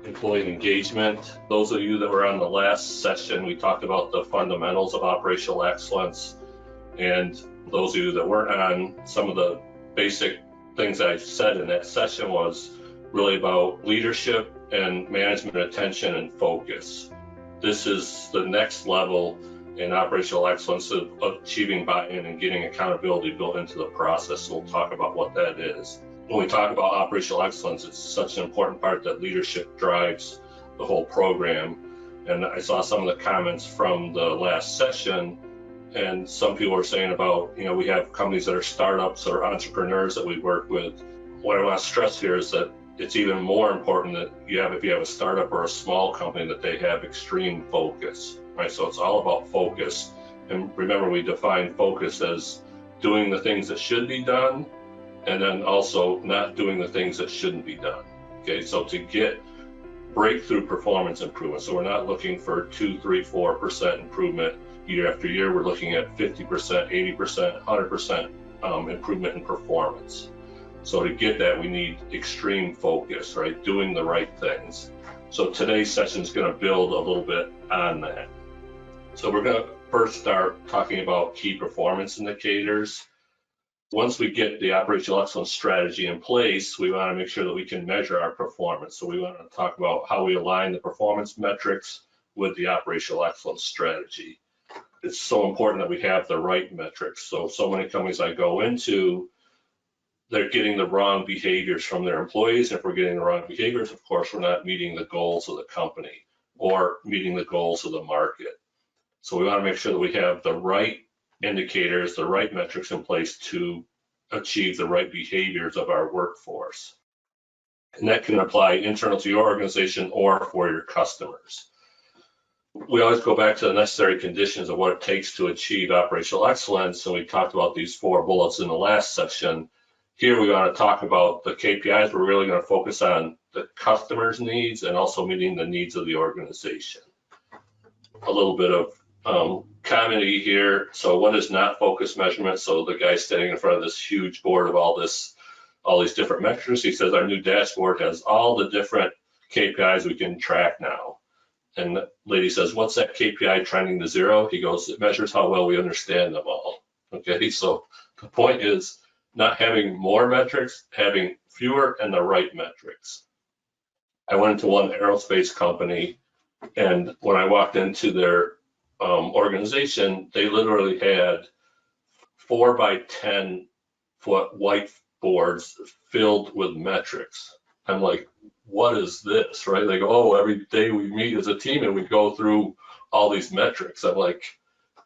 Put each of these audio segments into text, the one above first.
employee engagement. Those of you that were on the last session, we talked about the fundamentals of operational excellence. And those of you that weren't on, some of the basic things I said in that session was really about leadership and management attention and focus. This is the next level in operational excellence of achieving buy-in and getting accountability built into the process. So we'll talk about what that is. When we talk about operational excellence, it's such an important part that leadership drives the whole program. And I saw some of the comments from the last session, and some people are saying about, we have companies that are startups or entrepreneurs that we work with. What I want to stress here is that it's even more important that if you have a startup or a small company, that they have extreme focus, right? So it's all about focus. And remember, we define focus as doing the things that should be done, and then also not doing the things that shouldn't be done. Okay, so to get breakthrough performance improvement, so we're not looking for 2, 3, 4% improvement year after year. We're looking at 50%, 80%, 100% improvement in performance. So to get that, we need extreme focus, right? Doing the right things. So today's session is going to build a little bit on that. So we're going to first start talking about key performance indicators. Once we get the operational excellence strategy in place, we want to make sure that we can measure our performance. So we want to talk about how we align the performance metrics with the operational excellence strategy. It's so important that we have the right metrics. So many companies I go into, they're getting the wrong behaviors from their employees. If we're getting the wrong behaviors, of course, we're not meeting the goals of the company or meeting the goals of the market. So we want to make sure that we have the right indicators, the right metrics in place to achieve the right behaviors of our workforce. And that can apply internal to your organization or for your customers. We always go back to the necessary conditions of what it takes to achieve operational excellence. And we talked about these 4 bullets in the last section. Here we want to talk about the KPIs. We're really going to focus on the customer's needs and also meeting the needs of the organization. A little bit of comedy here. So what is not focus measurement? So the guy standing in front of this huge board of all these different metrics, he says our new dashboard has all the different KPIs we can track now. And the lady says, what's that KPI trending to 0? He goes, it measures how well we understand them all. Okay, so the point is not having more metrics, having fewer and the right metrics. I went into one aerospace company, and when I walked into their organization, they literally had 4 by 10 foot whiteboards filled with metrics. I'm like, what is this, right? They go, oh, every day we meet as a team and we go through all these metrics. I'm like,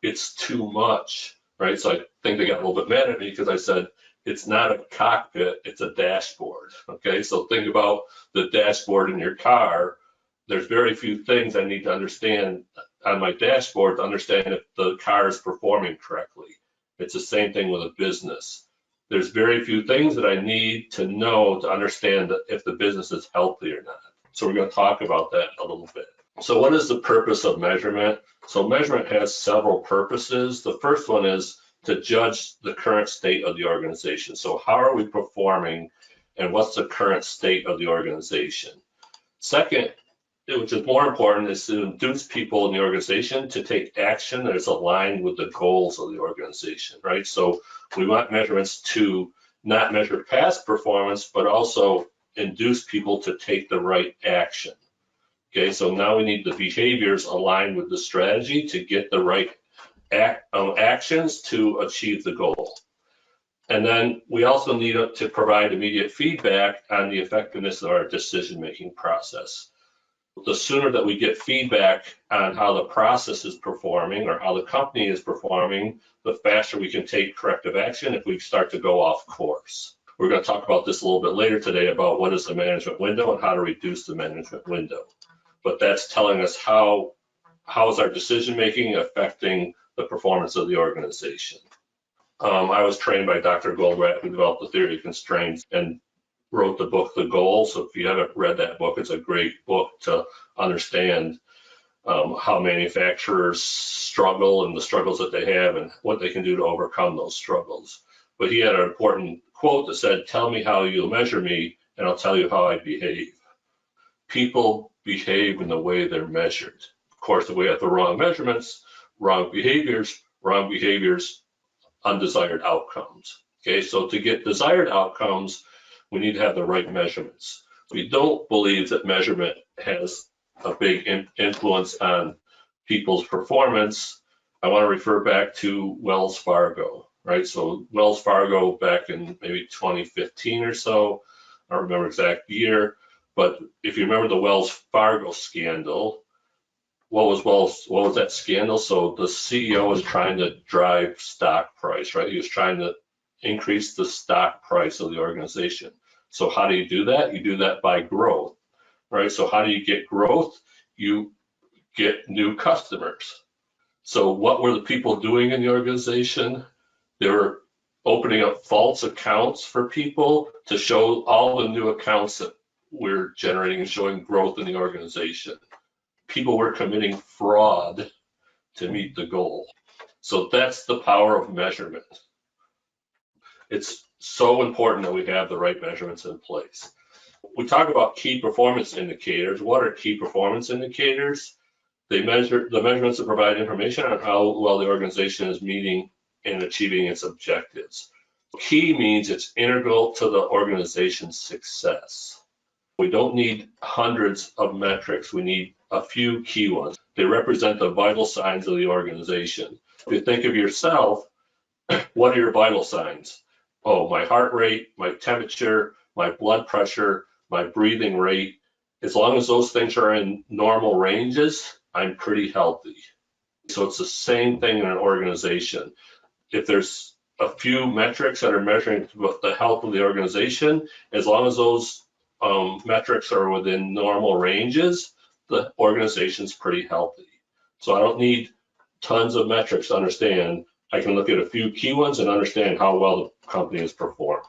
it's too much, right? So I think they got a little bit mad at me because I said, it's not a cockpit, it's a dashboard, okay? So think about the dashboard in your car. There's very few things I need to understand on my dashboard to understand if the car is performing correctly. It's the same thing with a business. There's very few things that I need to know to understand if the business is healthy or not. So we're going to talk about that a little bit. So what is the purpose of measurement? So measurement has several purposes. The first one is to judge the current state of the organization. So how are we performing and what's the current state of the organization? Second, which is more important, is to induce people in the organization to take action that is aligned with the goals of the organization, right? So we want measurements to not measure past performance, but also induce people to take the right action. Okay, so now we need the behaviors aligned with the strategy to get the right actions to achieve the goal. And then we also need to provide immediate feedback on the effectiveness of our decision-making process. The sooner that we get feedback on how the process is performing or how the company is performing, the faster we can take corrective action if we start to go off course. We're going to talk about this a little bit later today about what is the management window and how to reduce the management window. But that's telling us how is our decision-making affecting the performance of the organization. I was trained by Dr. Goldratt, who developed the theory of constraints and wrote the book, The Goal. So if you haven't read that book, it's a great book to understand how manufacturers struggle and the struggles that they have and what they can do to overcome those struggles. But he had an important quote that said, tell me how you'll measure me and I'll tell you how I behave. People behave in the way they're measured. Of course, if we have the wrong measurements, wrong behaviors, undesired outcomes. Okay, so to get desired outcomes, we need to have the right measurements. We don't believe that measurement has a big influence on people's performance. I want to refer back to Wells Fargo, right? So Wells Fargo back in maybe 2015 or so, I don't remember exact year, but if you remember the Wells Fargo scandal, what was that scandal? So the CEO was trying to drive stock price, right? He was trying to increase the stock price of the organization. So how do you do that? You do that by growth, right? So how do you get growth? You get new customers. So what were the people doing in the organization? They were opening up false accounts for people to show all the new accounts that we're generating and showing growth in the organization. People were committing fraud to meet the goal. So that's the power of measurement. It's so important that we have the right measurements in place. We talk about key performance indicators. What are key performance indicators? They measure the measurements that provide information on how well the organization is meeting and achieving its objectives. Key means it's integral to the organization's success. We don't need hundreds of metrics. We need a few key ones. They represent the vital signs of the organization. If you think of yourself, what are your vital signs? Oh, my heart rate, my temperature, my blood pressure, my breathing rate. As long as those things are in normal ranges, I'm pretty healthy. So it's the same thing in an organization. If there's a few metrics that are measuring the health of the organization, as long as those metrics are within normal ranges, the organization's pretty healthy. So I don't need tons of metrics to understand. I can look at a few key ones and understand how well the company has performed.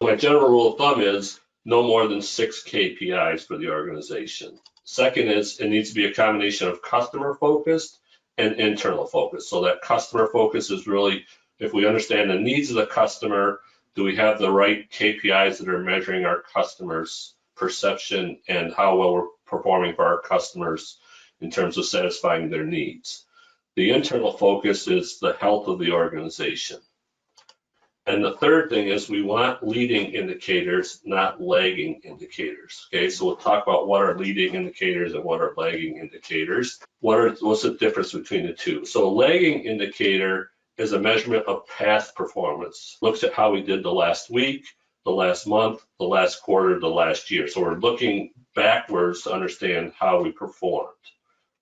My general rule of thumb is no more than 6 KPIs for the organization. Second is it needs to be a combination of customer focused and internal focus. So that customer focus is really, if we understand the needs of the customer, do we have the right KPIs that are measuring our customers' perception and how well we're performing for our customers in terms of satisfying their needs? The internal focus is the health of the organization. And the third thing is we want leading indicators, not lagging indicators. Okay, so we'll talk about what are leading indicators and what are lagging indicators. What's the difference between the two? So a lagging indicator is a measurement of past performance. Looks at how we did the last week, the last month, the last quarter, the last year. So we're looking backwards to understand how we performed.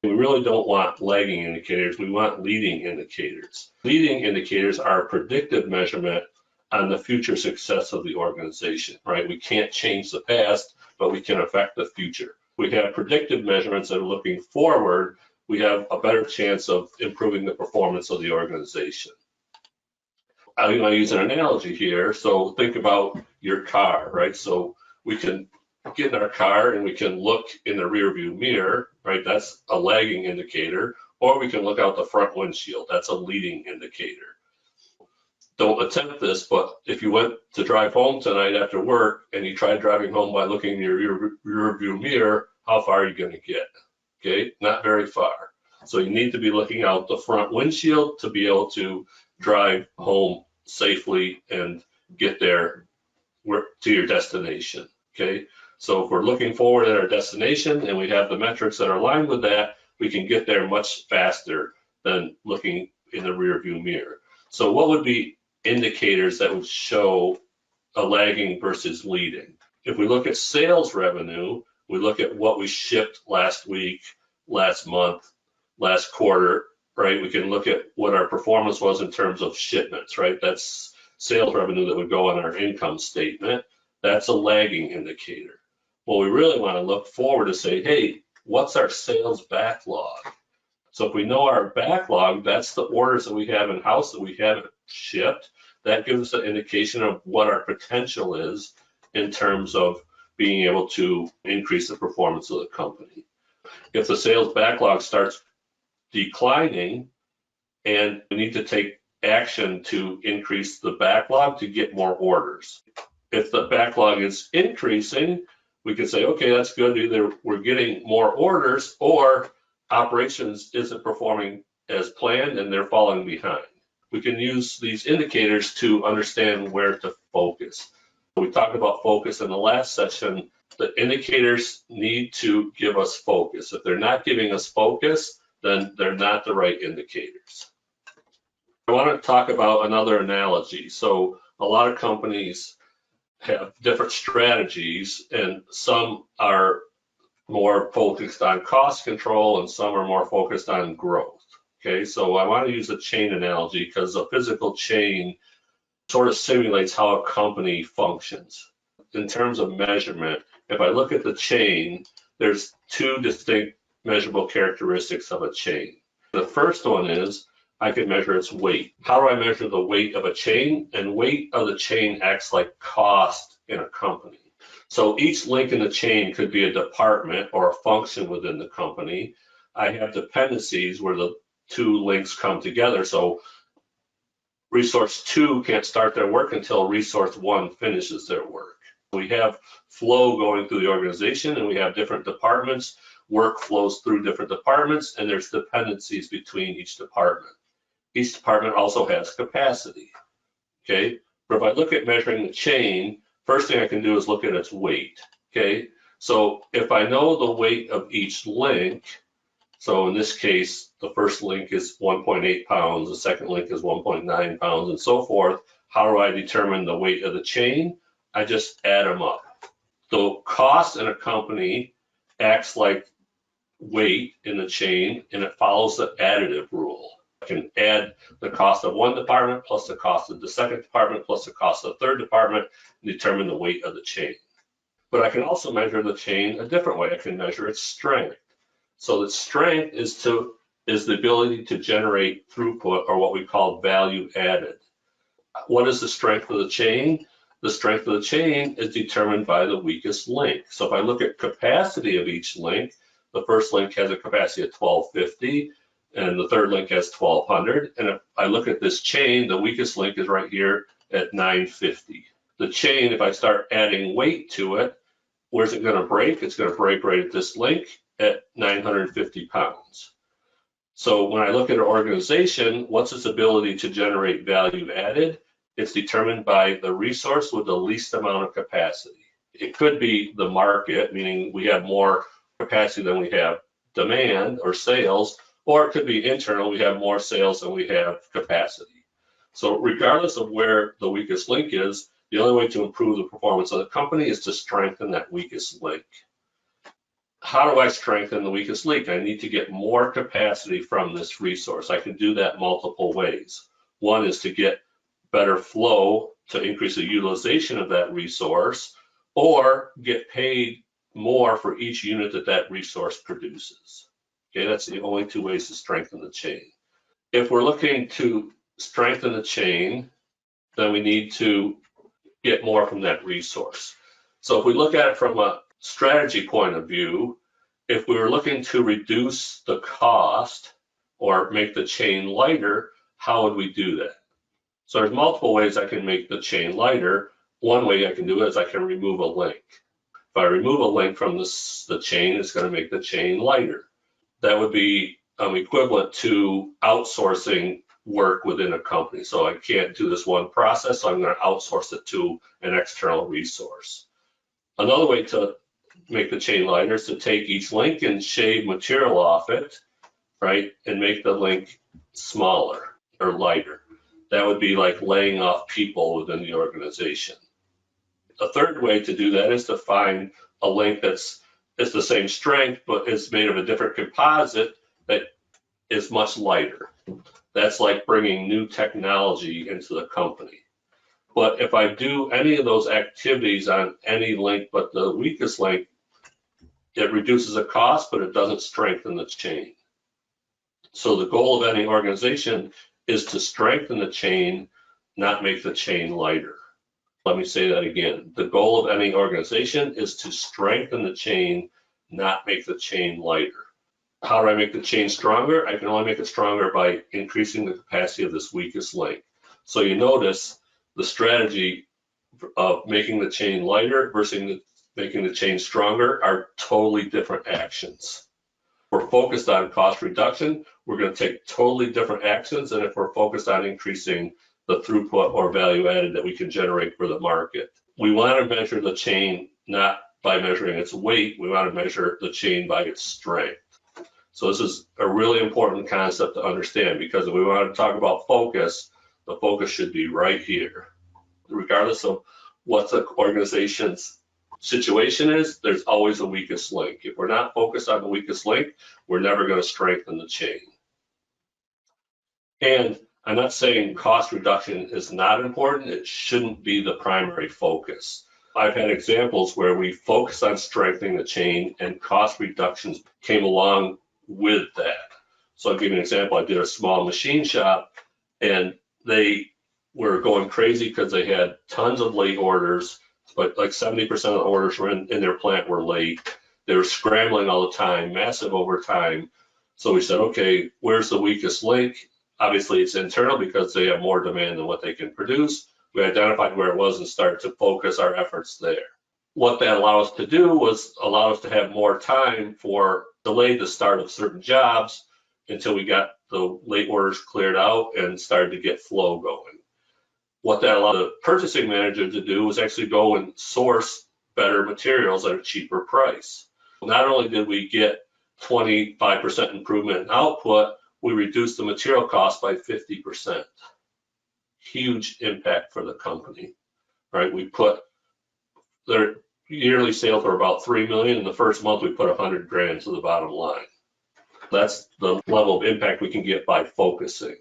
We really don't want lagging indicators, we want leading indicators. Leading indicators are a predictive measurement on the future success of the organization, right? We can't change the past, but we can affect the future. We have predictive measurements that are looking forward. We have a better chance of improving the performance of the organization. I'm going to use an analogy here. So think about your car, right? So we can get in our car and we can look in the rear view mirror, right? That's a lagging indicator. Or we can look out the front windshield. That's a leading indicator. Don't attempt this, but if you went to drive home tonight after work and you tried driving home by looking in your rear view mirror, how far are you going to get? Okay, not very far. So you need to be looking out the front windshield to be able to drive home safely and get there to your destination. Okay, so if we're looking forward at our destination and we have the metrics that are aligned with that, we can get there much faster than looking in the rear view mirror. So what would be indicators that would show a lagging versus leading? If we look at sales revenue, we look at what we shipped last week, last month, last quarter, right? We can look at what our performance was in terms of shipments, right? That's sales revenue that would go on our income statement. That's a lagging indicator. Well, we really want to look forward to say, hey, what's our sales backlog? So if we know our backlog, that's the orders that we have in-house that we haven't shipped. That gives us an indication of what our potential is in terms of being able to increase the performance of the company. If the sales backlog starts declining and we need to take action to increase the backlog to get more orders. If the backlog is increasing, we can say, okay, that's good. Either we're getting more orders or operations isn't performing as planned and they're falling behind. We can use these indicators to understand where to focus. We talked about focus in the last session. The indicators need to give us focus. If they're not giving us focus, then they're not the right indicators. I want to talk about another analogy. So a lot of companies have different strategies, and some are more focused on cost control and some are more focused on growth. Okay, so I want to use a chain analogy because a physical chain sort of simulates how a company functions. In terms of measurement, if I look at the chain, there's two distinct measurable characteristics of a chain. The first one is I can measure its weight. How do I measure the weight of a chain? And weight of the chain acts like cost in a company. So each link in the chain could be a department or a function within the company. I have dependencies where the two links come together. So resource 2 can't start their work until resource 1 finishes their work. We have flow going through the organization, and we have different departments. Work flows through different departments, and there's dependencies between each department. Each department also has capacity. Okay, but if I look at measuring the chain, first thing I can do is look at its weight. Okay, so if I know the weight of each link, so in this case, the first link is 1.8 pounds, the second link is 1.9 pounds, and so forth. How do I determine the weight of the chain? I just add them up. So cost in a company acts like weight in the chain, and it follows the additive rule. I can add the cost of one department plus the cost of the second department plus the cost of the third department and determine the weight of the chain. But I can also measure the chain a different way. I can measure its strength. So the strength is the ability to generate throughput, or what we call value added. What is the strength of the chain? The strength of the chain is determined by the weakest link. So if I look at capacity of each link, the first link has a capacity of 1250, and the third link has 1200. And if I look at this chain, the weakest link is right here at 950. The chain, if I start adding weight to it, where's it going to break? It's going to break right at this link at 950 pounds. So when I look at an organization, what's its ability to generate value added? It's determined by the resource with the least amount of capacity. It could be the market, meaning we have more capacity than we have demand or sales, or it could be internal, we have more sales than we have capacity. So regardless of where the weakest link is, the only way to improve the performance of the company is to strengthen that weakest link. How do I strengthen the weakest link? I need to get more capacity from this resource. I can do that multiple ways. One is to get better flow to increase the utilization of that resource, or get paid more for each unit that that resource produces. Okay, that's the only two ways to strengthen the chain. If we're looking to strengthen the chain, then we need to get more from that resource. So if we look at it from a strategy point of view, if we were looking to reduce the cost or make the chain lighter, how would we do that? So there's multiple ways I can make the chain lighter. One way I can do it is I can remove a link. If I remove a link from the chain, it's going to make the chain lighter. That would be equivalent to outsourcing work within a company. So I can't do this one process, so I'm going to outsource it to an external resource. Another way to make the chain lighter is to take each link and shave material off it, right, and make the link smaller or lighter. That would be like laying off people within the organization. A third way to do that is to find a link that's the same strength, but it's made of a different composite that is much lighter. That's like bringing new technology into the company. But if I do any of those activities on any link but the weakest link, it reduces the cost, but it doesn't strengthen the chain. So the goal of any organization is to strengthen the chain, not make the chain lighter. Let me say that again. The goal of any organization is to strengthen the chain, not make the chain lighter. How do I make the chain stronger? I can only make it stronger by increasing the capacity of this weakest link. So you notice the strategy of making the chain lighter versus making the change stronger are totally different actions. If we're focused on cost reduction, we're going to take totally different actions than if we're focused on increasing the throughput or value added that we can generate for the market. We want to measure the chain not by measuring its weight, we want to measure the chain by its strength. So this is a really important concept to understand, because if we want to talk about focus, the focus should be right here. Regardless of what the organization's situation is, there's always a weakest link. If we're not focused on the weakest link, we're never going to strengthen the chain. And I'm not saying cost reduction is not important. It shouldn't be the primary focus. I've had examples where we focused on strengthening the chain and cost reductions came along with that. So I'll give you an example. I did a small machine shop and they were going crazy because they had tons of late orders, but like 70% of the orders were in their plant were late. They were scrambling all the time, massive overtime. So we said, okay, where's the weakest link? Obviously it's internal because they have more demand than what they can produce. We identified where it was and started to focus our efforts there. What that allowed us to do was allow us to have more time for delay the start of certain jobs until we got the late orders cleared out and started to get flow going. What that allowed the purchasing manager to do was actually go and source better materials at a cheaper price. Not only did we get 25% improvement in output, we reduced the material cost by 50%. Huge impact for the company, right? We put their yearly sales were about 3 million. In the first month, we put 100 grand to the bottom line. That's the level of impact we can get by focusing.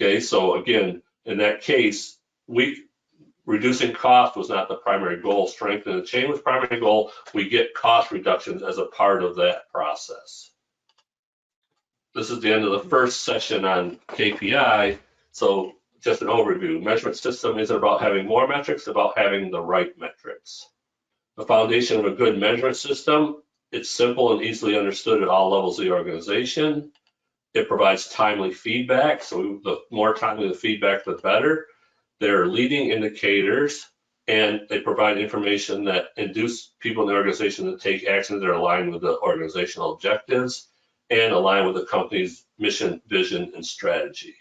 Okay, so again, in that case, reducing cost was not the primary goal. Strengthening the chain was primary goal. We get cost reductions as a part of that process. This is the end of the first session on KPI. So just an overview. Measurement system isn't about having more metrics, it's about having the right metrics. The foundation of a good measurement system, it's simple and easily understood at all levels of the organization. It provides timely feedback. So the more timely the feedback, the better. There are leading indicators, and they provide information that induce people in the organization to take actions that are aligned with the organizational objectives and align with the company's mission, vision, and strategy.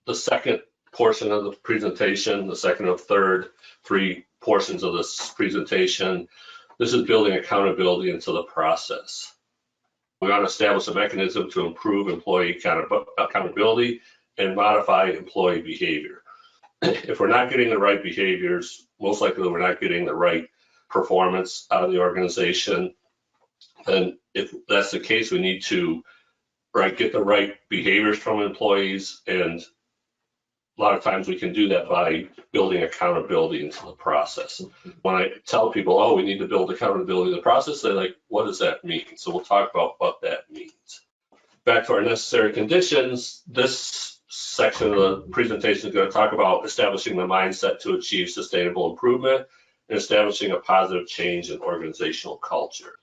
The second portion of the presentation, the second and third, three portions of this presentation, this is building accountability into the process. We want to establish a mechanism to improve employee accountability and modify employee behavior. If we're not getting the right behaviors, most likely we're not getting the right performance out of the organization. And if that's the case, we need to get the right behaviors from employees, and a lot of times we can do that by building accountability into the process. When I tell people, oh, we need to build accountability in the process, they're like, what does that mean? So we'll talk about what that means. Back to our necessary conditions, this section of the presentation is going to talk about establishing the mindset to achieve sustainable improvement and establishing a positive change in organizational culture.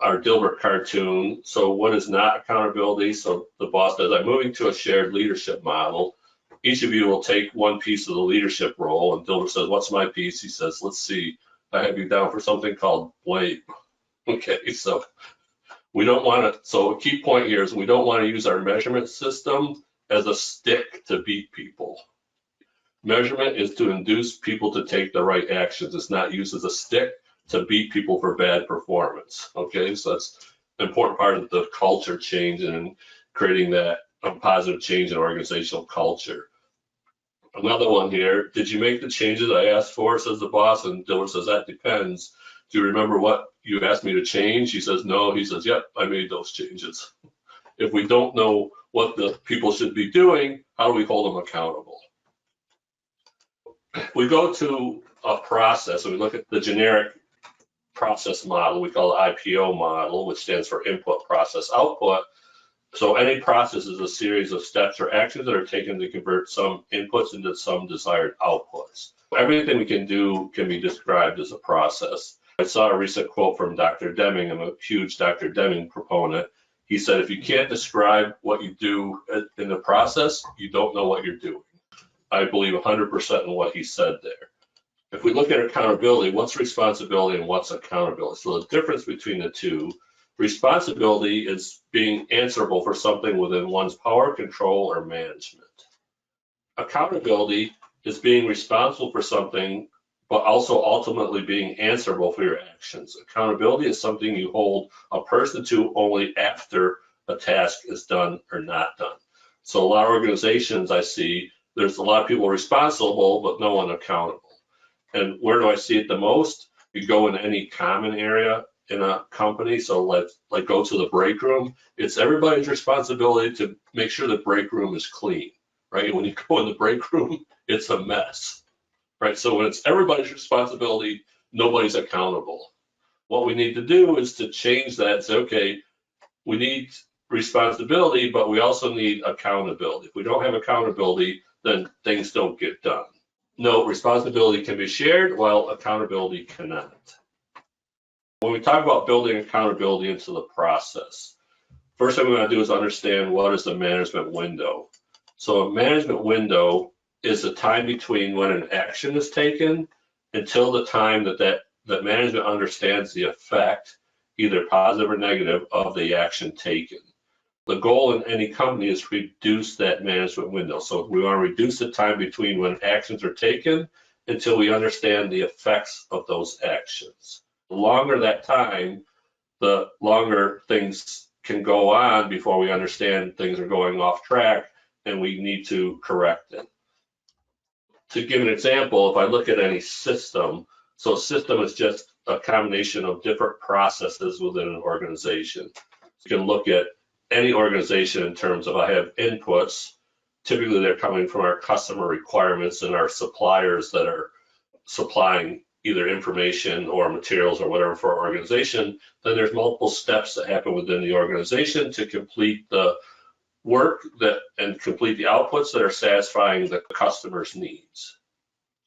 Our Dilbert cartoon, so what is not accountability? So the boss says, I'm moving to a shared leadership model. Each of you will take one piece of the leadership role, and Dilbert says, what's my piece? He says, let's see, I have you down for something called blame. Okay, so we don't want to, so a key point here is we don't want to use our measurement system as a stick to beat people. Measurement is to induce people to take the right actions. It's not used as a stick to beat people for bad performance. Okay, so that's an important part of the culture change and creating that positive change in organizational culture. Another one here, did you make the changes I asked for, says the boss, and Dilbert says, that depends. Do you remember what you asked me to change? He says, no. He says, yep, I made those changes. If we don't know what the people should be doing, how do we hold them accountable? We go to a process, and we look at the generic process model we call the IPO model, which stands for input, process, output. So any process is a series of steps or actions that are taken to convert some inputs into some desired outputs. Everything we can do can be described as a process. I saw a recent quote from Dr. Deming. I'm a huge Dr. Deming proponent. He said, if you can't describe what you do in the process, you don't know what you're doing. I believe 100% in what he said there. If we look at accountability, what's responsibility and what's accountability? So the difference between the two, responsibility is being answerable for something within one's power, control, or management. Accountability is being responsible for something, but also ultimately being answerable for your actions. Accountability is something you hold a person to only after a task is done or not done. So a lot of organizations I see, there's a lot of people responsible, but no one accountable. And where do I see it the most? You go in any common area in a company, so like go to the break room. It's everybody's responsibility to make sure the break room is clean, right? When you go in the break room, it's a mess, right? So when it's everybody's responsibility, nobody's accountable. What we need to do is to change that and say, okay, we need responsibility, but we also need accountability. If we don't have accountability, then things don't get done. No, responsibility can be shared while accountability cannot. When we talk about building accountability into the process, first thing we're going to do is understand what is the management window. So a management window is the time between when an action is taken until the time that management understands the effect, either positive or negative, of the action taken. The goal in any company is to reduce that management window. So we want to reduce the time between when actions are taken until we understand the effects of those actions. The longer that time, the longer things can go on before we understand things are going off track and we need to correct it. To give an example, if I look at any system, so a system is just a combination of different processes within an organization. You can look at any organization in terms of I have inputs. Typically, they're coming from our customer requirements and our suppliers that are supplying either information or materials or whatever for our organization. Then there's multiple steps that happen within the organization to complete the work and complete the outputs that are satisfying the customer's needs.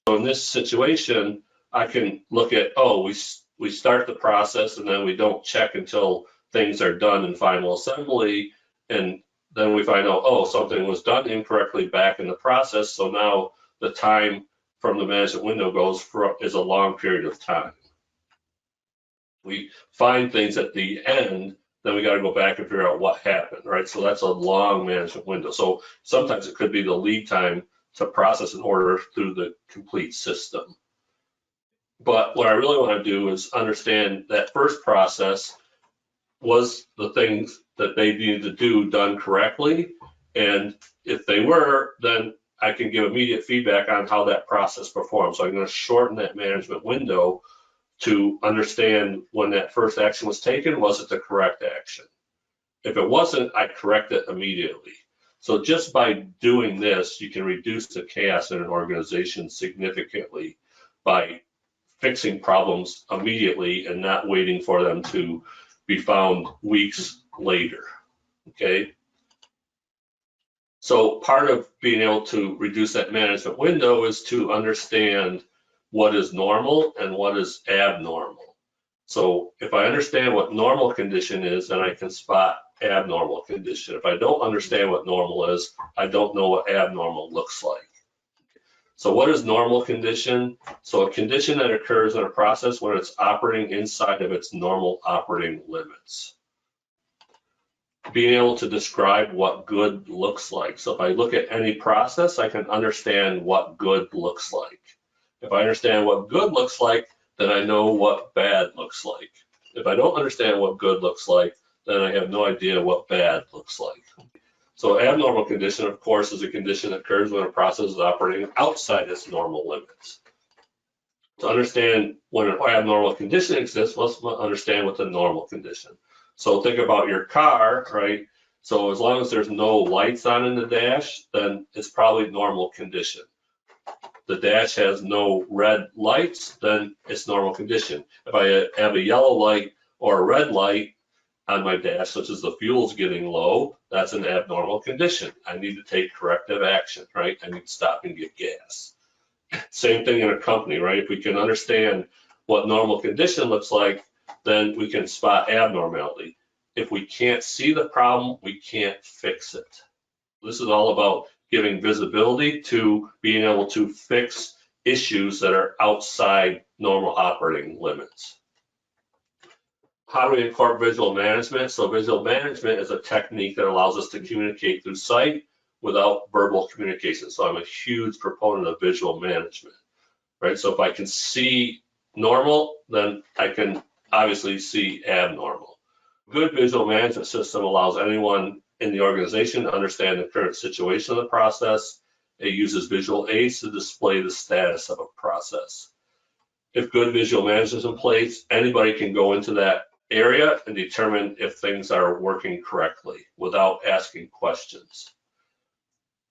So in this situation, I can look at, oh, we start the process and then we don't check until things are done in final assembly, and then we find out, oh, something was done incorrectly back in the process, so now the time from the management window is a long period of time. We find things at the end, then we got to go back and figure out what happened, right? So that's a long management window. So sometimes it could be the lead time to process an order through the complete system. But what I really want to do is understand that first process, was the things that they needed to do done correctly? And if they were, then I can give immediate feedback on how that process performed. So I'm going to shorten that management window to understand when that first action was taken, was it the correct action? If it wasn't, I correct it immediately. So just by doing this, you can reduce the chaos in an organization significantly by fixing problems immediately and not waiting for them to be found weeks later, okay? So part of being able to reduce that management window is to understand what is normal and what is abnormal. So if I understand what normal condition is, then I can spot abnormal condition. If I don't understand what normal is, I don't know what abnormal looks like. So what is normal condition? So a condition that occurs in a process when it's operating inside of its normal operating limits. Being able to describe what good looks like. So if I look at any process, I can understand what good looks like. If I understand what good looks like, then I know what bad looks like. If I don't understand what good looks like, then I have no idea what bad looks like. So abnormal condition, of course, is a condition that occurs when a process is operating outside its normal limits. To understand when an abnormal condition exists, let's understand what the normal condition. So think about your car, right? So as long as there's no lights on in the dash, then it's probably normal condition. The dash has no red lights, then it's normal condition. If I have a yellow light or a red light on my dash, such as the fuel's getting low, that's an abnormal condition. I need to take corrective action, right? I need to stop and get gas. Same thing in a company, right? If we can understand what normal condition looks like, then we can spot abnormality. If we can't see the problem, we can't fix it. This is all about giving visibility to being able to fix issues that are outside normal operating limits. How do we incorporate visual management? So visual management is a technique that allows us to communicate through sight without verbal communication. So I'm a huge proponent of visual management, right? So if I can see normal, then I can obviously see abnormal. Good visual management system allows anyone in the organization to understand the current situation of the process. It uses visual aids to display the status of a process. If good visual management is in place, anybody can go into that area and determine if things are working correctly without asking questions.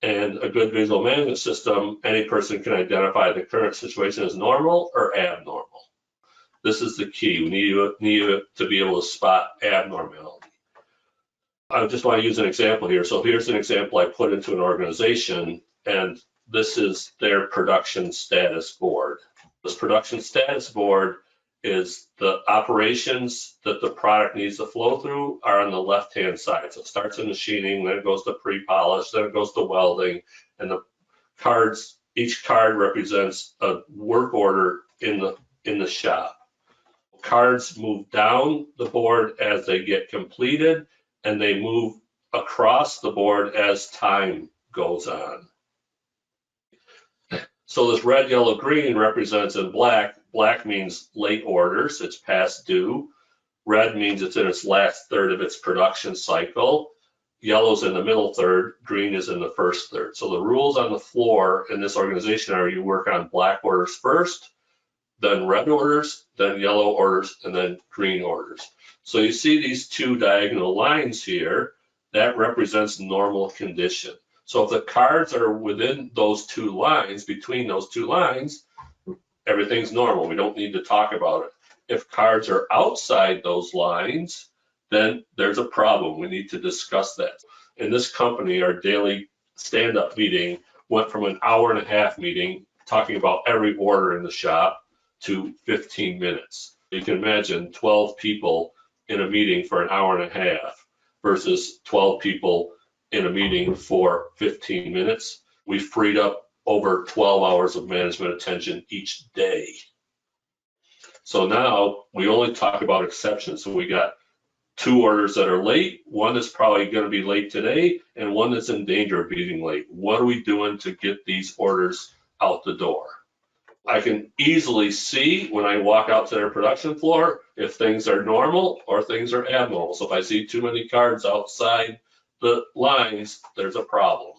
And a good visual management system, any person can identify the current situation as normal or abnormal. This is the key. We need to be able to spot abnormality. I just want to use an example here. So here's an example I put into an organization, and this is their production status board. This production status board is the operations that the product needs to flow through are on the left-hand side. So it starts in machining, then it goes to pre-polish, then it goes to welding, and the cards, each card represents a work order in the shop. Cards move down the board as they get completed, and they move across the board as time goes on. So this red, yellow, green represents in black. Black means late orders, it's past due. Red means it's in its last third of its production cycle. Yellow's in the middle third, green is in the first third. So the rules on the floor in this organization are you work on black orders first, then red orders, then yellow orders, and then green orders. So you see these two diagonal lines here, that represents normal condition. So if the cards are within those two lines, between those two lines, everything's normal. We don't need to talk about it. If cards are outside those lines, then there's a problem. We need to discuss that. In this company, our daily stand-up meeting went from an hour-and-a-half meeting talking about every order in the shop to 15 minutes. You can imagine 12 people in a meeting for an hour and a half versus 12 people in a meeting for 15 minutes. We freed up over 12 hours of management attention each day. So now we only talk about exceptions. So we got 2 orders that are late, one that's probably going to be late today, and one that's in danger of being late. What are we doing to get these orders out the door? I can easily see when I walk out to their production floor if things are normal or things are abnormal. So if I see too many cards outside the lines, there's a problem.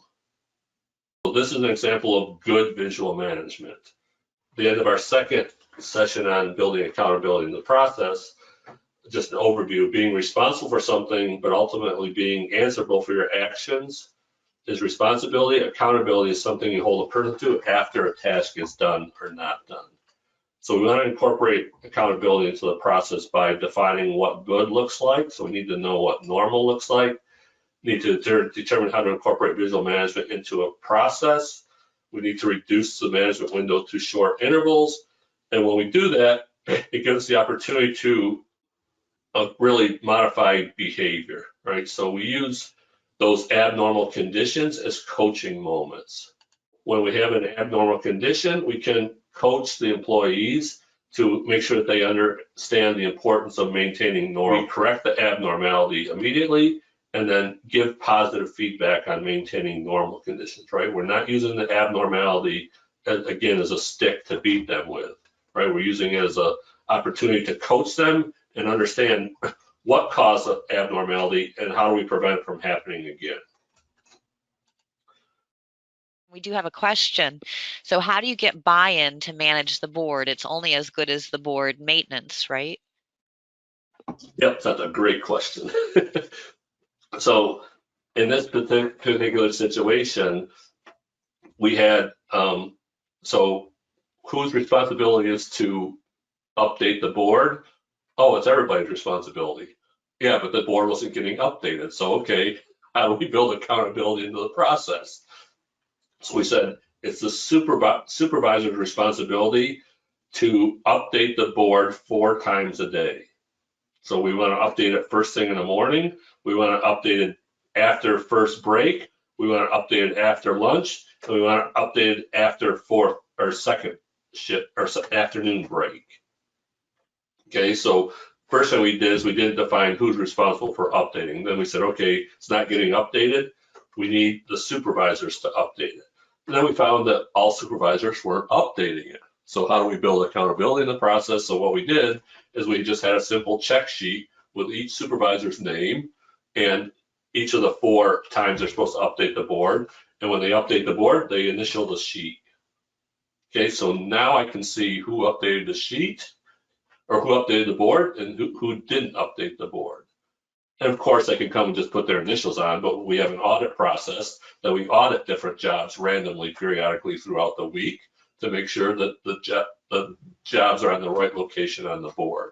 So this is an example of good visual management. At the end of our second session on building accountability in the process, just an overview of being responsible for something, but ultimately being answerable for your actions is responsibility. Accountability is something you hold a person to after a task is done or not done. So we want to incorporate accountability into the process by defining what good looks like. So we need to know what normal looks like. We need to determine how to incorporate visual management into a process. We need to reduce the management window to short intervals. And when we do that, it gives us the opportunity to really modify behavior, right? So we use those abnormal conditions as coaching moments. When we have an abnormal condition, we can coach the employees to make sure that they understand the importance of maintaining norm. We correct the abnormality immediately and then give positive feedback on maintaining normal conditions, right? We're not using the abnormality, again, as a stick to beat them with, right? We're using it as an opportunity to coach them and understand what caused the abnormality and how do we prevent it from happening again. We do have a question. So how do you get buy-in to manage the board? It's only as good as the board maintenance, right? Yep, that's a great question. So in this particular situation, we had, so whose responsibility is to update the board? Oh, it's everybody's responsibility. Yeah, but the board wasn't getting updated. So, okay, how do we build accountability into the process? So we said it's the supervisor's responsibility to update the board 4 times a day. So we want to update it first thing in the morning. We want to update it after first break. We want to update it after lunch. And we want to update it after our second shift or afternoon break. Okay, so first thing we did is we did define who's responsible for updating. Then we said, okay, it's not getting updated. We need the supervisors to update it. And then we found that all supervisors weren't updating it. So how do we build accountability in the process? So what we did is we just had a simple check sheet with each supervisor's name and each of the 4 times they're supposed to update the board. And when they update the board, they initial the sheet. Okay, so now I can see who updated the sheet or who updated the board and who didn't update the board. And of course, they can come and just put their initials on, but we have an audit process that we audit different jobs randomly, periodically throughout the week to make sure that the jobs are on the right location on the board.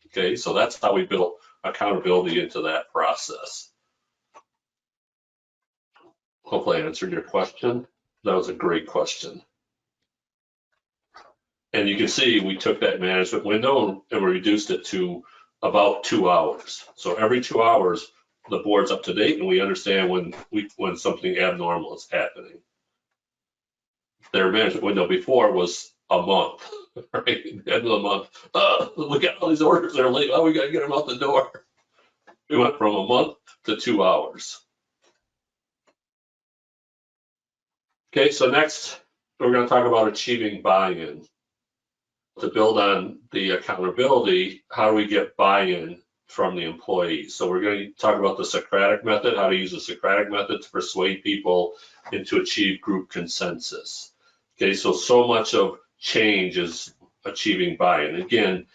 Okay, so that's how we build accountability into that process. Hopefully I answered your question. That was a great question. And you can see we took that management window and we reduced it to about 2 hours. So every 2 hours, the board's up to date and we understand when something abnormal is happening. Their management window before was a month, right? At the end of the month, look at all these orders that are late. Oh, we got to get them out the door. We went from a month to 2 hours. Okay, so next we're going to talk about achieving buy-in. To build on the accountability, how do we get buy-in from the employees? So we're going to talk about the Socratic method, how to use the Socratic method to persuade people and to achieve group consensus. Okay, so much of change is achieving buy-in. Again,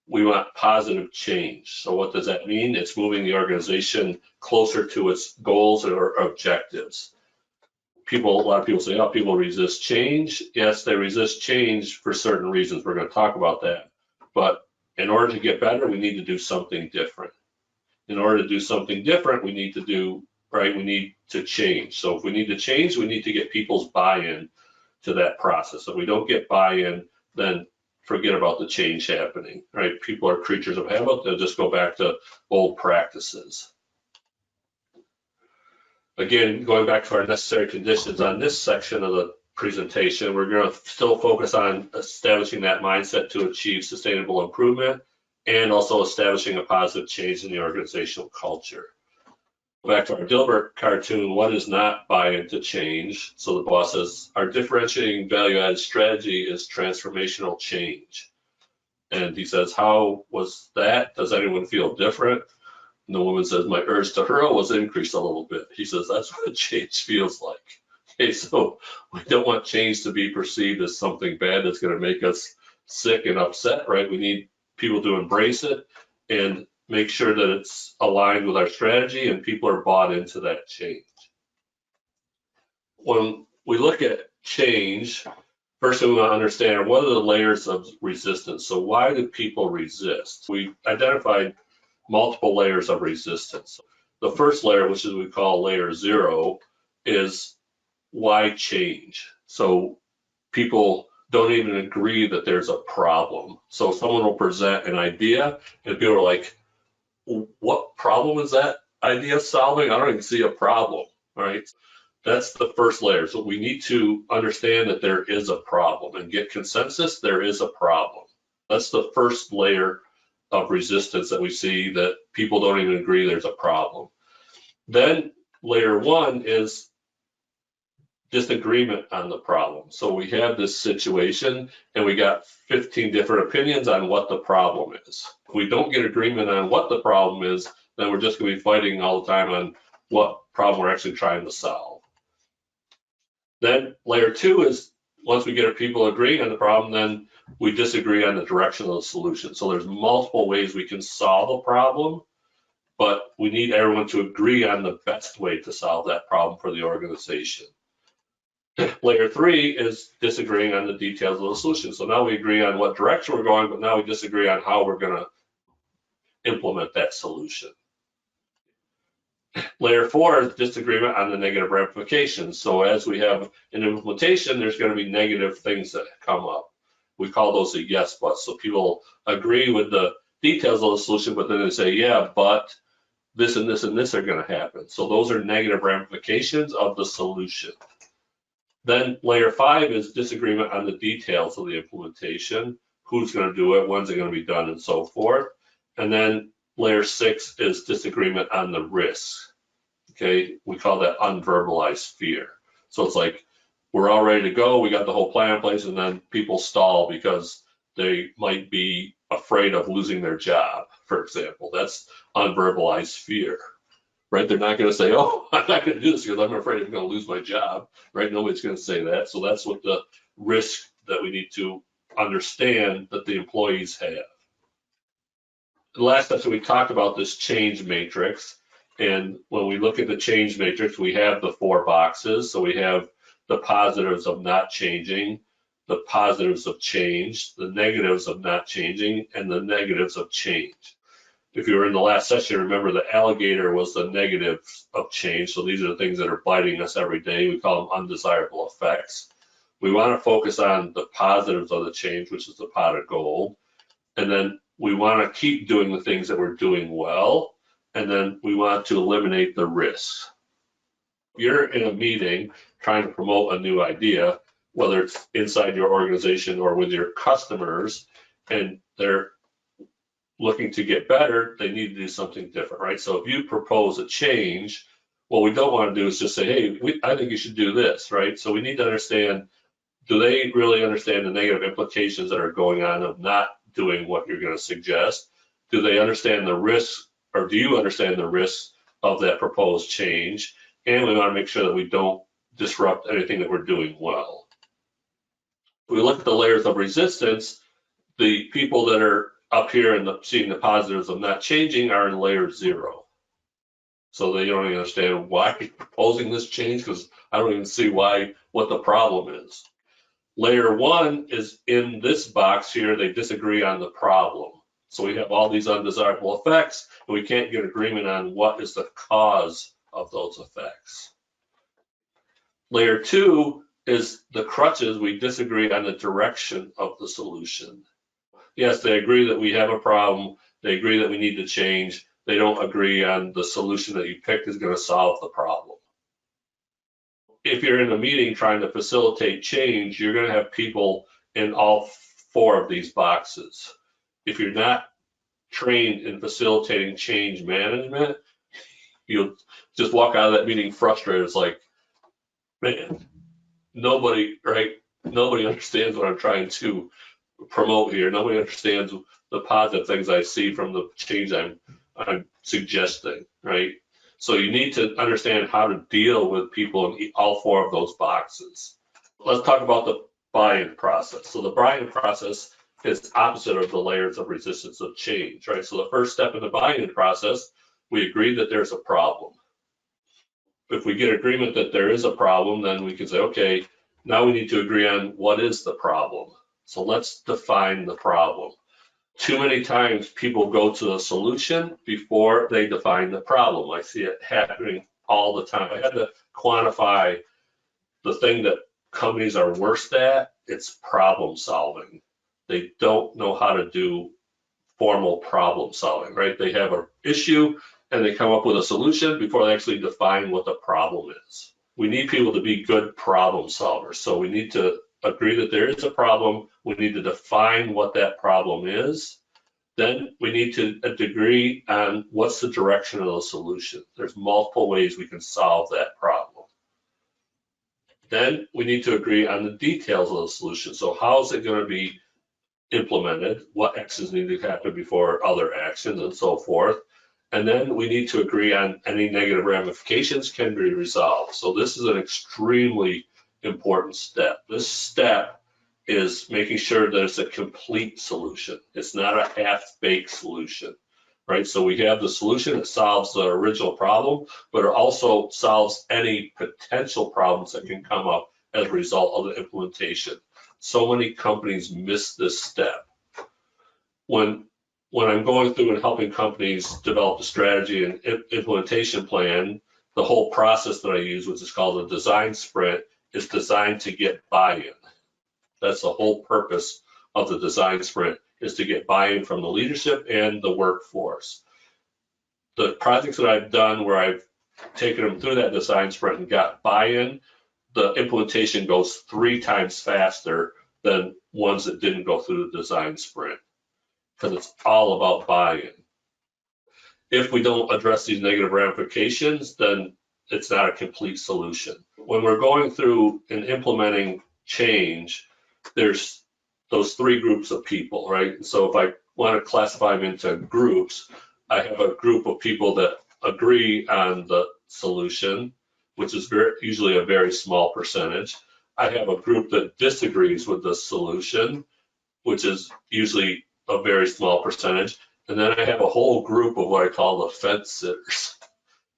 we want positive change. So what does that mean? It's moving the organization closer to its goals or objectives. A lot of people say, oh, people resist change. Yes, they resist change for certain reasons. We're going to talk about that. But in order to get better, we need to do something different. In order to do something different, we need to change. So if we need to change, we need to get people's buy-in to that process. If we don't get buy-in, then forget about the change happening, right? People are creatures of habit. They'll just go back to old practices. Again, going back to our necessary conditions on this section of the presentation, we're going to still focus on establishing that mindset to achieve sustainable improvement and also establishing a positive change in the organizational culture. Back to our Dilbert cartoon, what is not buy-in to change? So the boss says, our differentiating value-added strategy is transformational change. And he says, how was that? Does anyone feel different? And the woman says, my urge to hurl was increased a little bit. He says, that's what a change feels like. Okay, so we don't want change to be perceived as something bad that's going to make us sick and upset, right? We need people to embrace it and make sure that it's aligned with our strategy and people are bought into that change. When we look at change, first we want to understand what are the layers of resistance. So why do people resist? We identified multiple layers of resistance. The first layer, which is we call layer 0, is why change. So people don't even agree that there's a problem. So someone will present an idea and people are like, what problem is that idea solving? I don't even see a problem, right? That's the first layer. So we need to understand that there is a problem and get consensus, there is a problem. That's the first layer of resistance that we see, that people don't even agree there's a problem. Then layer 1 is disagreement on the problem. So we have this situation and we got 15 different opinions on what the problem is. If we don't get agreement on what the problem is, then we're just going to be fighting all the time on what problem we're actually trying to solve. Then layer 2 is once we get people agreeing on the problem, then we disagree on the direction of the solution. So there's multiple ways we can solve a problem, but we need everyone to agree on the best way to solve that problem for the organization. Layer 3 is disagreeing on the details of the solution. So now we agree on what direction we're going, but now we disagree on how we're going to implement that solution. Layer 4 is disagreement on the negative ramifications. So as we have an implementation, there's going to be negative things that come up. We call those a yes, but. So people agree with the details of the solution, but then they say, yeah, but this and this and this are going to happen. So those are negative ramifications of the solution. Then layer 5 is disagreement on the details of the implementation, who's going to do it, when's it going to be done, and so forth. And then layer 6 is disagreement on the risks. Okay, we call that unverbalized fear. So it's like we're all ready to go, we got the whole plan in place, and then people stall because they might be afraid of losing their job, for example. That's unverbalized fear, right? They're not going to say, oh, I'm not going to do this because I'm afraid I'm going to lose my job, right? Nobody's going to say that. So that's what the risk that we need to understand that the employees have. The last session, we talked about this change matrix. And when we look at the change matrix, we have the 4 boxes. So we have the positives of not changing, the positives of change, the negatives of not changing, and the negatives of change. If you were in the last session, remember the alligator was the negatives of change. So these are the things that are biting us every day. We call them undesirable effects. We want to focus on the positives of the change, which is the pot of gold. And then we want to keep doing the things that we're doing well. And then we want to eliminate the risks. If you're in a meeting trying to promote a new idea, whether it's inside your organization or with your customers, and they're looking to get better, they need to do something different, right? So if you propose a change, what we don't want to do is just say, hey, I think you should do this, right? So we need to understand, do they really understand the negative implications that are going on of not doing what you're going to suggest? Do they understand the risks, or do you understand the risks of that proposed change? And we want to make sure that we don't disrupt anything that we're doing well. If we look at the layers of resistance, the people that are up here and seeing the positives of not changing are in layer 0. So they don't even understand why you're proposing this change, because I don't even see what the problem is. Layer 1 is in this box here, they disagree on the problem. So we have all these undesirable effects, and we can't get agreement on what is the cause of those effects. Layer 2 is the crutches, we disagree on the direction of the solution. Yes, they agree that we have a problem, they agree that we need to change, they don't agree on the solution that you picked is going to solve the problem. If you're in a meeting trying to facilitate change, you're going to have people in all 4 of these boxes. If you're not trained in facilitating change management, you'll just walk out of that meeting frustrated. It's like, man, nobody understands what I'm trying to promote here. Nobody understands the positive things I see from the change I'm suggesting, right? So you need to understand how to deal with people in all 4 of those boxes. Let's talk about the buy-in process. So the buy-in process is opposite of the layers of resistance of change, right? So the first step in the buy-in process, we agree that there's a problem. If we get agreement that there is a problem, then we can say, okay, now we need to agree on what is the problem. So let's define the problem. Too many times people go to the solution before they define the problem. I see it happening all the time. I had to quantify the thing that companies are worst at. It's problem solving. They don't know how to do formal problem solving, right? They have an issue and they come up with a solution before they actually define what the problem is. We need people to be good problem solvers. So we need to agree that there is a problem. We need to define what that problem is. Then we need to agree on what's the direction of the solution. There's multiple ways we can solve that problem. Then we need to agree on the details of the solution. So how is it going to be implemented? What actions need to happen before other actions, and so forth. And then we need to agree on any negative ramifications can be resolved. So this is an extremely important step. This step is making sure that it's a complete solution. It's not a half-baked solution, right? So we have the solution that solves the original problem, but it also solves any potential problems that can come up as a result of the implementation. So many companies miss this step. When I'm going through and helping companies develop a strategy and implementation plan, the whole process that I use, which is called a design sprint, is designed to get buy-in. That's the whole purpose of the design sprint, is to get buy-in from the leadership and the workforce. The projects that I've done where I've taken them through that design sprint and got buy-in, the implementation goes 3 times faster than ones that didn't go through the design sprint, because it's all about buy-in. If we don't address these negative ramifications, then it's not a complete solution. When we're going through and implementing change, there's those 3 groups of people, right? So if I want to classify them into groups, I have a group of people that agree on the solution, which is usually a very small percentage. I have a group that disagrees with the solution, which is usually a very small percentage. And then I have a whole group of what I call the fence sitters.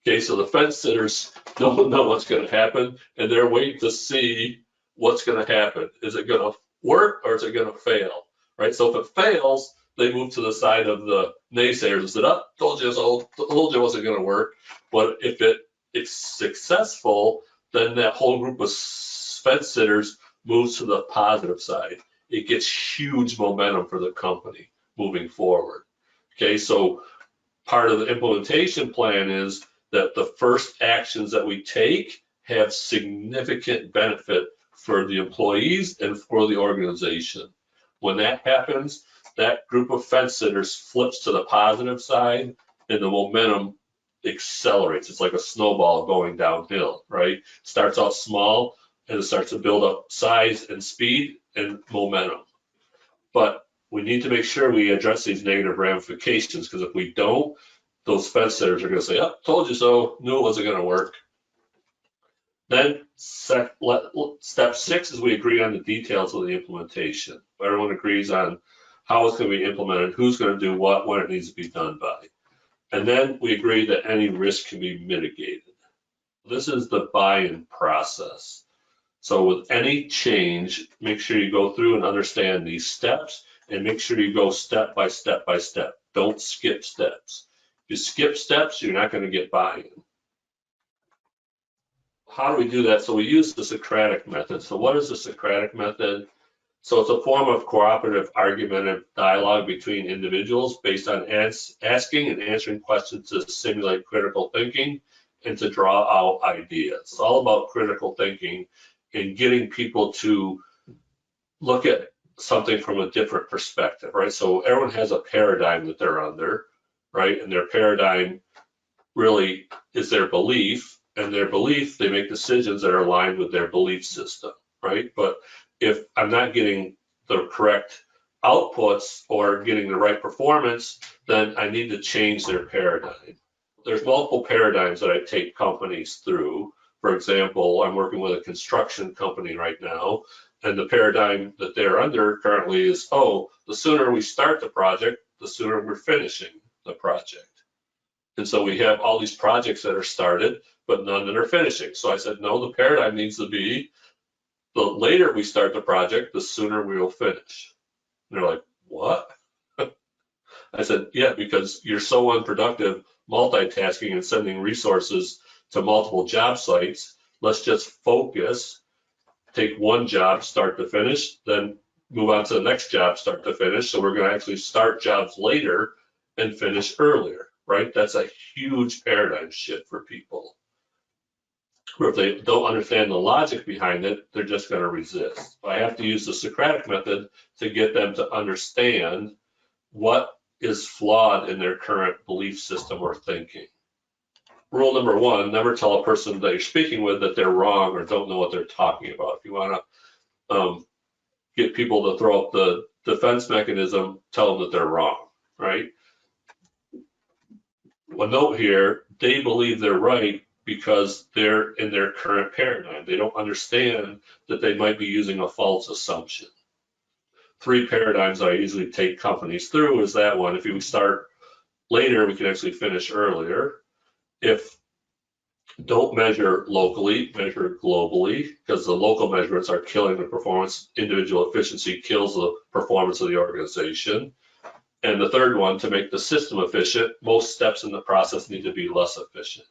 Okay, so the fence sitters don't know what's going to happen, and they're waiting to see what's going to happen. Is it going to work or is it going to fail? Right? So if it fails, they move to the side of the naysayers and said, "Oh, told you so, told you it wasn't going to work." But if it's successful, then that whole group of fence sitters moves to the positive side. It gets huge momentum for the company moving forward. Okay, so part of the implementation plan is that the first actions that we take have significant benefit for the employees and for the organization. When that happens, that group of fence sitters flips to the positive side and the momentum accelerates. It's like a snowball going downhill, right? Starts out small and it starts to build up size and speed and momentum. But we need to make sure we address these negative ramifications, because if we don't, those fence sitters are going to say, "Oh, told you so, knew it wasn't going to work." Then step 6 is we agree on the details of the implementation. Everyone agrees on how it's going to be implemented, who's going to do what, when it needs to be done by. And then we agree that any risk can be mitigated. This is the buy-in process. So with any change, make sure you go through and understand these steps, and make sure you go step by step by step. Don't skip steps. If you skip steps, you're not going to get buy-in. How do we do that? So we use the Socratic method. So what is the Socratic method? So it's a form of cooperative argumentative dialogue between individuals based on asking and answering questions to simulate critical thinking and to draw out ideas. It's all about critical thinking and getting people to look at something from a different perspective, right? So everyone has a paradigm that they're under, right? And their paradigm really is their belief, and their belief, they make decisions that are aligned with their belief system, right? But if I'm not getting the correct outputs or getting the right performance, then I need to change their paradigm. There's multiple paradigms that I take companies through. For example, I'm working with a construction company right now, and the paradigm that they're under currently is, oh, the sooner we start the project, the sooner we're finishing the project. And so we have all these projects that are started, but none that are finishing. So I said, no, the paradigm needs to be, the later we start the project, the sooner we will finish. And they're like, what? I said, yeah, because you're so unproductive multitasking and sending resources to multiple job sites. Let's just focus, take one job start to finish, then move on to the next job start to finish. So we're going to actually start jobs later and finish earlier, right? That's a huge paradigm shift for people. Or if they don't understand the logic behind it, they're just going to resist. I have to use the Socratic method to get them to understand what is flawed in their current belief system or thinking. Rule number 1, never tell a person that you're speaking with that they're wrong or don't know what they're talking about. If you want to get people to throw up the defense mechanism, tell them that they're wrong, right? A note here, they believe they're right because they're in their current paradigm. They don't understand that they might be using a false assumption. 3 paradigms I usually take companies through is that one. If you start later, we can actually finish earlier. If don't measure locally, measure globally, because the local measurements are killing the performance. Individual efficiency kills the performance of the organization. And the third one, to make the system efficient, most steps in the process need to be less efficient.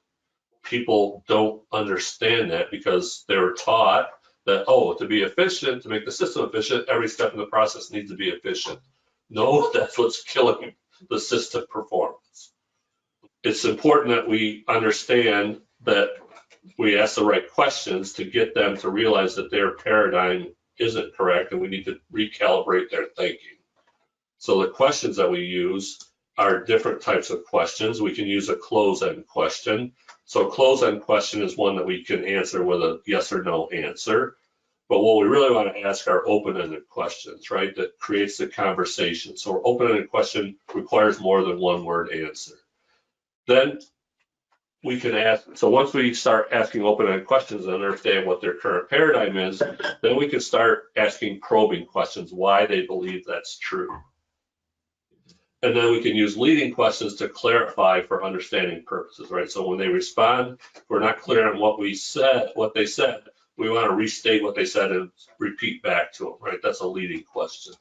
People don't understand that because they were taught that, oh, to be efficient, to make the system efficient, every step in the process needs to be efficient. No, that's what's killing the system performance. It's important that we understand that we ask the right questions to get them to realize that their paradigm isn't correct and we need to recalibrate their thinking. So the questions that we use are different types of questions. We can use a close-end question. So a close-end question is one that we can answer with a yes or no answer. But what we really want to ask are open-ended questions, right? That creates the conversation. So an open-ended question requires more than one word answer. Then we can ask, so once we start asking open-ended questions and understand what their current paradigm is, then we can start asking probing questions, why they believe that's true. And then we can use leading questions to clarify for understanding purposes, right? So when they respond, if we're not clear on what they said, we want to restate what they said and repeat back to them, right? That's a leading question.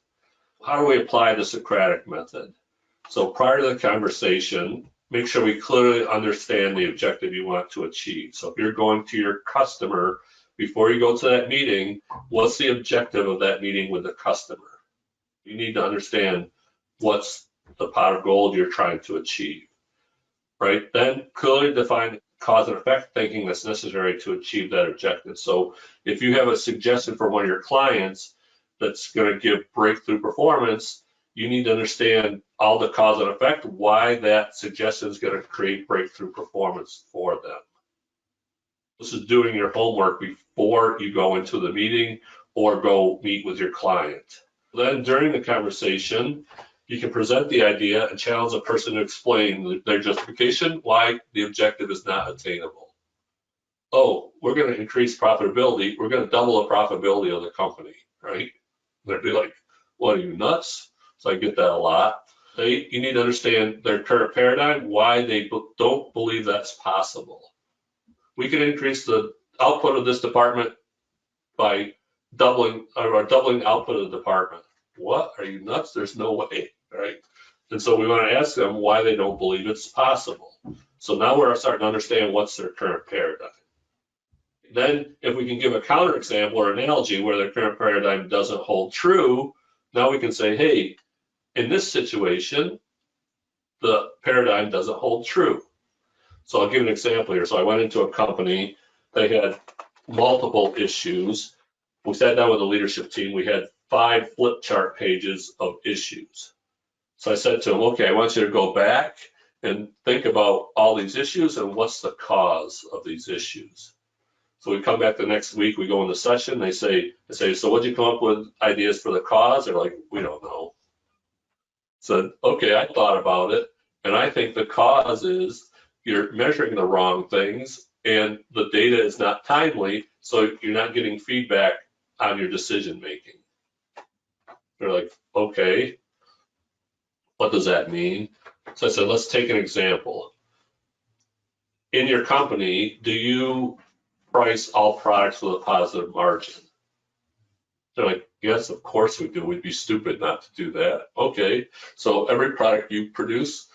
How do we apply the Socratic method? So prior to the conversation, make sure we clearly understand the objective you want to achieve. So if you're going to your customer, before you go to that meeting, what's the objective of that meeting with the customer? You need to understand what's the pot of gold you're trying to achieve, right? Then clearly define cause and effect thinking that's necessary to achieve that objective. So if you have a suggestion for one of your clients that's going to give breakthrough performance, you need to understand all the cause and effect, why that suggestion is going to create breakthrough performance for them. This is doing your homework before you go into the meeting or go meet with your client. Then during the conversation, you can present the idea and challenge a person to explain their justification why the objective is not attainable. Oh, we're going to increase profitability. We're going to double the profitability of the company, right? They'd be like, what, are you nuts? So I get that a lot. You need to understand their current paradigm, why they don't believe that's possible. We can increase the output of this department by doubling the output of the department. What? Are you nuts? There's no way, right? And so we want to ask them why they don't believe it's possible. So now we're starting to understand what's their current paradigm. Then if we can give a counterexample or analogy where their current paradigm doesn't hold true, now we can say, hey, in this situation, the paradigm doesn't hold true. So I'll give an example here. So I went into a company, they had multiple issues. We sat down with the leadership team. We had 5 flip chart pages of issues. So I said to them, okay, I want you to go back and think about all these issues and what's the cause of these issues. So we come back the next week, we go in the session, they say, so what'd you come up with ideas for the cause? They're like, we don't know. So, okay, I thought about it, and I think the cause is you're measuring the wrong things and the data is not timely, so you're not getting feedback on your decision making. They're like, okay, what does that mean? So I said, let's take an example. In your company, do you price all products with a positive margin? They're like, yes, of course we do. We'd be stupid not to do that. Okay, so every product you produce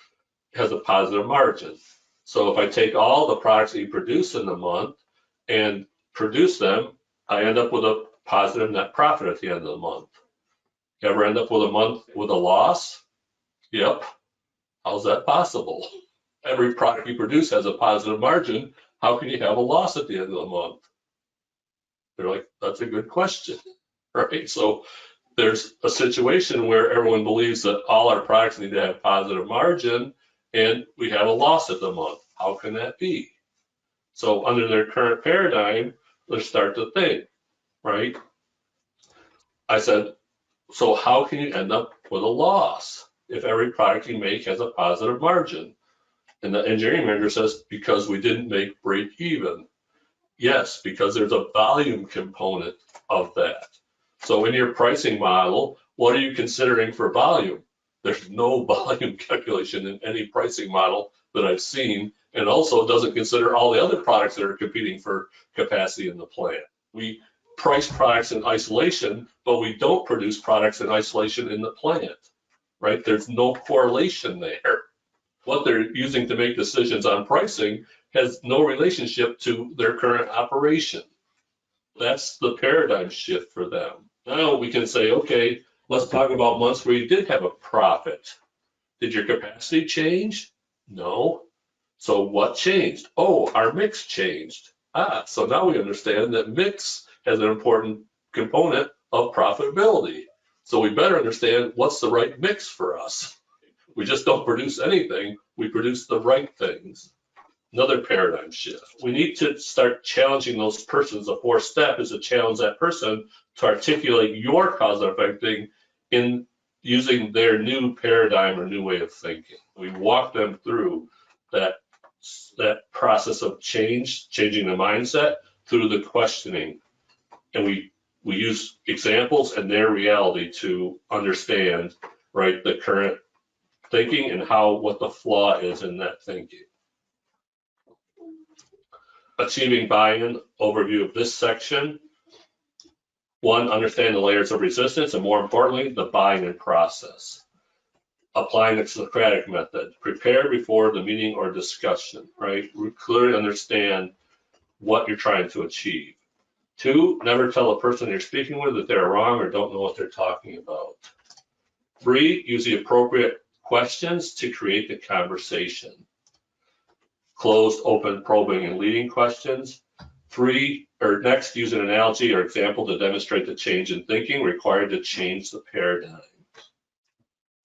has a positive margin. So if I take all the products that you produce in the month and produce them, I end up with a positive net profit at the end of the month. You ever end up with a month with a loss? Yep. How's that possible? Every product you produce has a positive margin. How can you have a loss at the end of the month? They're like, that's a good question, right? So there's a situation where everyone believes that all our products need to have positive margin and we have a loss at the month. How can that be? So under their current paradigm, let's start to think, right? I said, so how can you end up with a loss if every product you make has a positive margin? And the engineering manager says, because we didn't make break even. Yes, because there's a volume component of that. So in your pricing model, what are you considering for volume? There's no volume calculation in any pricing model that I've seen, and also it doesn't consider all the other products that are competing for capacity in the plant. We price products in isolation, but we don't produce products in isolation in the plant, right? There's no correlation there. What they're using to make decisions on pricing has no relationship to their current operation. That's the paradigm shift for them. Now we can say, okay, let's talk about months where you did have a profit. Did your capacity change? No. So what changed? Oh, our mix changed. So now we understand that mix has an important component of profitability. So we better understand what's the right mix for us. We just don't produce anything, we produce the right things. Another paradigm shift. We need to start challenging those persons. The fourth step is to challenge that person to articulate your cause and effect thing in using their new paradigm or new way of thinking. We walk them through that process of changing the mindset through the questioning. And we use examples and their reality to understand, right, the current thinking and what the flaw is in that thinking. Achieving buy-in, overview of this section. 1, understand the layers of resistance, and more importantly, the buy-in process. Applying the Socratic method. Prepare before the meeting or discussion, right? We clearly understand what you're trying to achieve. 2, never tell a person you're speaking with that they're wrong or don't know what they're talking about. 3, use the appropriate questions to create the conversation. Closed, open, probing, and leading questions. 3, or next, use an analogy or example to demonstrate the change in thinking required to change the paradigm.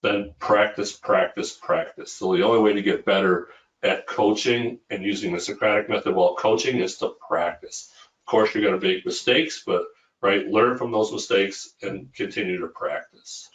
Then practice, practice, practice. So the only way to get better at coaching and using the Socratic method while coaching is to practice. Of course, you're going to make mistakes, but right, learn from those mistakes and continue to practice.